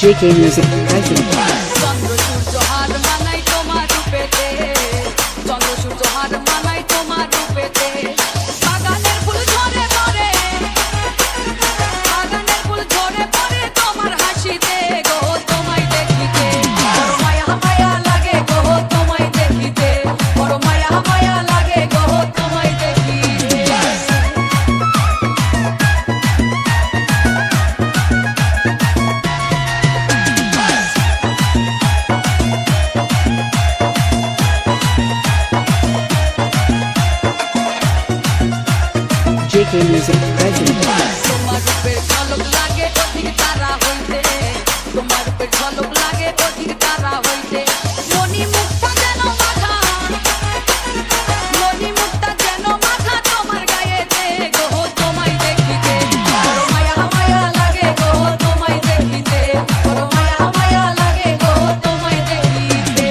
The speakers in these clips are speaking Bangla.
JK Music Present. চন্দ্র সূর্য হার মানাই তোমার রূপেতে, চন্দ্র সূর্য হার মানাই তোমার রূপেতে। বাগানের ফুল ঝরে পড়ে, বাগানের ফুল ঝরে পড়ে তোমার হাসিতে গো, তোমায় দেখিতে বড় মায়া মায়া লাগে গো, তোমায় দেখিতে বড় মায়া মায়া লাগে গো, তোমায় দেখিতে। JK Music Present. তোমার রূপের ঝলক লাগে অধিক তারা হইতে, তোমার রূপের ঝলক লাগে অধিক তারা হইতে। মনি মুক্তা যেন মাথা, মনি মুক্তা যেন মাথা তোমার গায়েতে গো, তোমায় দেখিতে বড় মায়া মায়া লাগে গো, তোমায় দেখিতে বড় মায়া মায়া লাগে গো, তোমায় দেখিতে।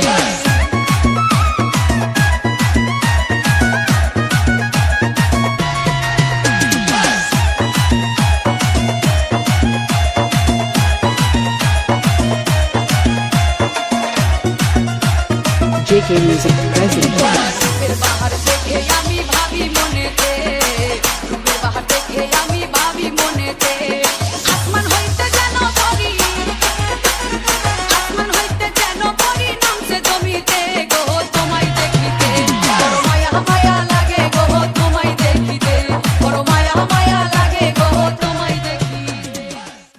JK Music Present.